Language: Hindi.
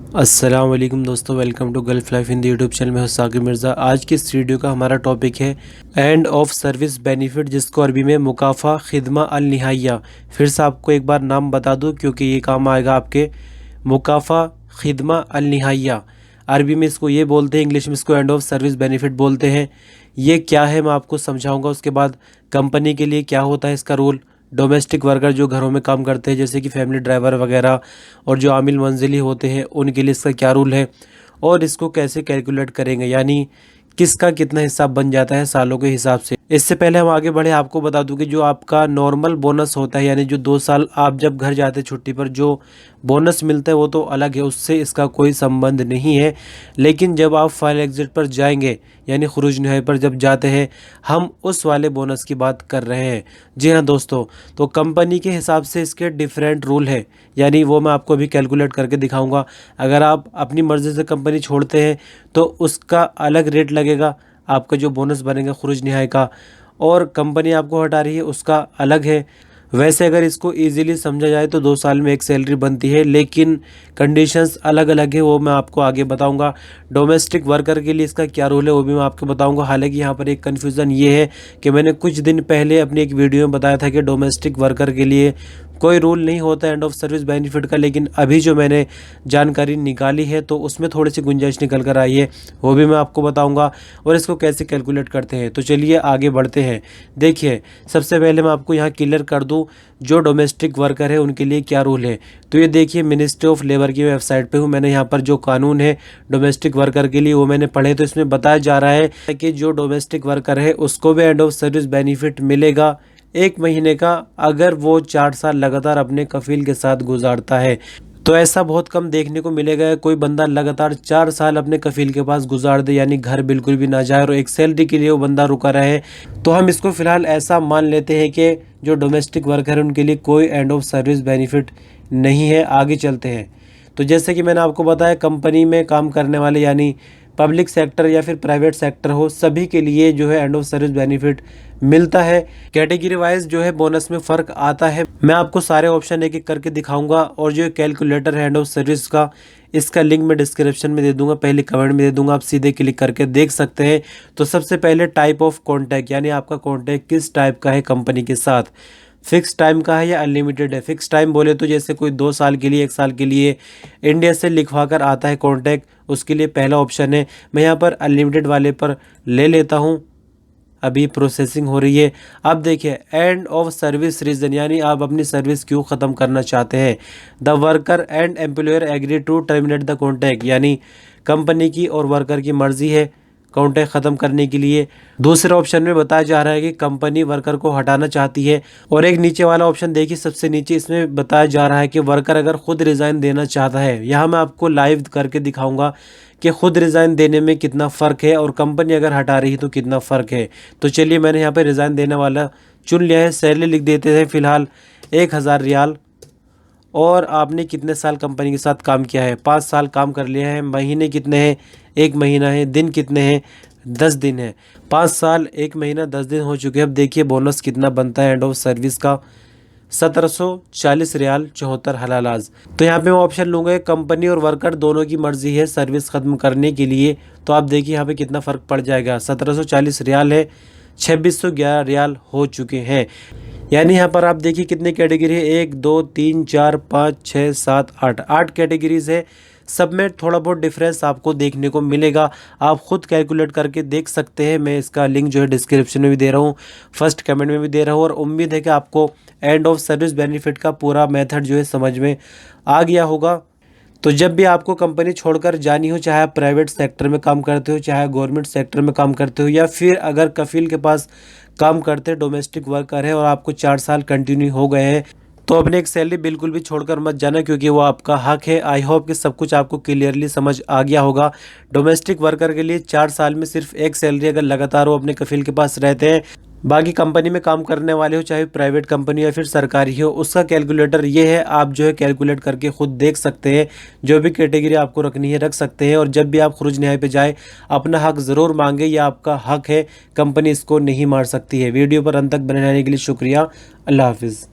अस्सलाम वालेकुम दोस्तों, welcome to gulf life Hindi YouTube channel में। साकिब मिर्ज़ा। आज की इस वीडियो का हमारा टॉपिक है एंड ऑफ सर्विस बेनिफिट, जिसको अरबी में मुकाफ़ा खिदमा अल निहाइया। फिर से आपको एक बार नाम बता दूं क्योंकि ये काम आएगा आपके। मुकाफ़ा खिदमा अल निहाइया, अरबी में इसको ये बोलते हैं, इंग्लिश में इसको एंड ऑफ सर्विस बेनिफिट बोलते हैं। ये क्या है मैं आपको समझाऊँगा। उसके बाद कंपनी के लिए क्या होता है इसका रूल, डोमेस्टिक वर्कर जो घरों में काम करते हैं जैसे कि फैमिली ड्राइवर वगैरह, और जो आमिल मंजिली होते हैं उनके लिए इसका क्या रूल है, और इसको कैसे कैलकुलेट करेंगे, यानी किसका कितना हिसाब बन जाता है सालों के हिसाब से। इससे पहले हम आगे बढ़े, आपको बता दूं कि जो आपका नॉर्मल बोनस होता है, यानी जो 2 साल आप जब घर जाते छुट्टी पर जो बोनस मिलता है वो तो अलग है, उससे इसका कोई संबंध नहीं है। लेकिन जब आप फाइल एग्जिट पर जाएंगे यानी खुरूज निहाई पर जब जाते हैं, हम उस वाले बोनस की बात कर रहे हैं। जी हाँ दोस्तों, तो कंपनी के हिसाब से इसके डिफरेंट रूल है, यानी वो मैं आपको अभी कैलकुलेट करके दिखाऊंगा। अगर आप अपनी मर्ज़ी से कंपनी छोड़ते हैं तो उसका अलग रेट लगेगा, आपका जो बोनस बनेगा खुरूज निहाई का, और कंपनी आपको हटा रही है उसका अलग है। वैसे अगर इसको इजीली समझा जाए तो 2 साल में एक सैलरी बनती है, लेकिन कंडीशंस अलग अलग है, वो मैं आपको आगे बताऊंगा। डोमेस्टिक वर्कर के लिए इसका क्या रूल है वो भी मैं आपको बताऊंगा। हालांकि यहाँ पर एक कन्फ्यूज़न ये है कि मैंने कुछ दिन पहले अपनी एक वीडियो में बताया था कि डोमेस्टिक वर्कर के लिए कोई रूल नहीं होता एंड ऑफ सर्विस बेनिफिट का, लेकिन अभी जो मैंने जानकारी निकाली है तो उसमें थोड़ी सी गुंजाइश निकल कर आई है, वो भी मैं आपको बताऊंगा, और इसको कैसे कैलकुलेट करते हैं। तो चलिए आगे बढ़ते हैं। देखिए, सबसे पहले मैं आपको यहाँ क्लियर कर दूं जो डोमेस्टिक वर्कर है उनके लिए क्या रूल है। तो ये देखिए, मिनिस्ट्री ऑफ लेबर की वेबसाइट पे हूँ, मैंने यहाँ पर जो कानून है डोमेस्टिक वर्कर के लिए वो मैंने पढ़े। तो इसमें बताया जा रहा है कि जो डोमेस्टिक वर्कर है उसको भी एंड ऑफ सर्विस बेनिफिट मिलेगा 1 महीने का, अगर वो 4 साल लगातार अपने कफील के साथ गुजारता है। तो ऐसा बहुत कम देखने को मिलेगा कोई बंदा लगातार 4 साल अपने कफील के पास गुजार दे, यानी घर बिल्कुल भी ना जाए और एक सैलरी के लिए वो बंदा रुका रहे। तो हम इसको फिलहाल ऐसा मान लेते हैं कि जो डोमेस्टिक वर्कर है उनके लिए कोई एंड ऑफ सर्विस बेनिफिट नहीं है। आगे चलते हैं। तो जैसे कि मैंने आपको बताया, कंपनी में काम करने वाले यानी पब्लिक सेक्टर या फिर प्राइवेट सेक्टर हो, सभी के लिए जो है एंड ऑफ सर्विस बेनिफिट मिलता है। कैटेगरी वाइज जो है बोनस में फ़र्क आता है। मैं आपको सारे ऑप्शन एक एक करके दिखाऊंगा, और जो कैलकुलेटर है एंड ऑफ सर्विस का, इसका लिंक मैं डिस्क्रिप्शन में दे दूंगा, पहले कमेंट में दे दूंगा, आप सीधे क्लिक करके देख सकते हैं। तो सबसे पहले टाइप ऑफ कॉन्टैक्ट, यानी आपका कॉन्टैक्ट किस टाइप का है कंपनी के साथ, फिक्स टाइम का है या अनलिमिटेड है। फिक्स टाइम बोले तो जैसे कोई 2 साल के लिए 1 साल के लिए इंडिया से लिखवा कर आता है कॉन्टैक्ट, उसके लिए पहला ऑप्शन है। मैं यहाँ पर अनलिमिटेड वाले पर ले लेता हूँ, अभी प्रोसेसिंग हो रही है। अब देखिए, एंड ऑफ सर्विस रीजन, यानी आप अपनी सर्विस क्यों ख़त्म करना चाहते हैं। The worker and employer agree to terminate the contact, यानी कंपनी की और वर्कर की मर्जी है कॉन्टैक्ट ख़त्म करने के लिए। दूसरे ऑप्शन में बताया जा रहा है कि कंपनी वर्कर को हटाना चाहती है। और एक नीचे वाला ऑप्शन देखिए, सबसे नीचे, इसमें बताया जा रहा है कि वर्कर अगर खुद रिज़ाइन देना चाहता है। यहाँ मैं आपको लाइव करके दिखाऊंगा कि खुद रिज़ाइन देने में कितना फ़र्क है और कंपनी अगर हटा रही है तो कितना फ़र्क है। तो चलिए, मैंने यहाँ पर रिज़ाइन देने वाला चुन लिया है। सैलरी लिख देते हैं फ़िलहाल 1000 रियाल, और आपने कितने साल कंपनी के साथ काम किया है। 5 साल काम कर लिया है। महीने कितने हैं, 1 महीना है। दिन कितने हैं, 10 दिन है। 5 साल 1 महीना 10 दिन हो चुके हैं। अब देखिए बोनस कितना बनता है एंड ऑफ सर्विस का, 1740 रियाल 74 हलालाज। तो यहाँ पे मैं ऑप्शन लूँगा, कंपनी और वर्कर दोनों की मर्जी है सर्विस ख़त्म करने के लिए। तो आप देखिए यहाँ पे कितना फ़र्क पड़ जाएगा। 1740 रियाल है, 2611 रियाल हो चुके हैं। यानी यहाँ पर आप देखिए कितने कैटेगरी है, 1 2 3 4 5 6 7 8, 8 कैटेगरीज है। सब में थोड़ा बहुत डिफरेंस आपको देखने को मिलेगा, आप खुद कैलकुलेट करके देख सकते हैं। मैं इसका लिंक जो है डिस्क्रिप्शन में भी दे रहा हूँ, फर्स्ट कमेंट में भी दे रहा हूँ, और उम्मीद है कि आपको एंड ऑफ सर्विस बेनिफिट का पूरा मेथड जो है समझ में आ गया होगा। तो जब भी आपको कंपनी छोड़कर जानी हो, चाहे आप प्राइवेट सेक्टर में काम करते हो, चाहे गवर्नमेंट सेक्टर में काम करते हो, या फिर अगर कफील के पास काम करते डोमेस्टिक वर्कर है और आपको 4 साल कंटिन्यू हो गए हैं, तो अपने एक सैलरी बिल्कुल भी छोड़कर मत जाना, क्योंकि वो आपका हक है। आई होप कि सब कुछ आपको क्लियरली समझ आ गया होगा। डोमेस्टिक वर्कर के लिए 4 साल में सिर्फ एक सैलरी अगर लगातार वो अपने कफील के पास रहते हैं, बाकी कंपनी में काम करने वाले हो, चाहे प्राइवेट कंपनी या फिर सरकारी हो, उसका कैलकुलेटर ये है। आप जो है कैलकुलेट करके खुद देख सकते हैं, जो भी कैटेगरी आपको रखनी है रख सकते हैं। और जब भी आप खुरूज निहाई पे जाए, अपना हक ज़रूर मांगे, ये आपका हक है, कंपनी इसको नहीं मार सकती है। वीडियो पर अंत तक बने रहने के लिए शुक्रिया। अल्लाह हाफिज़।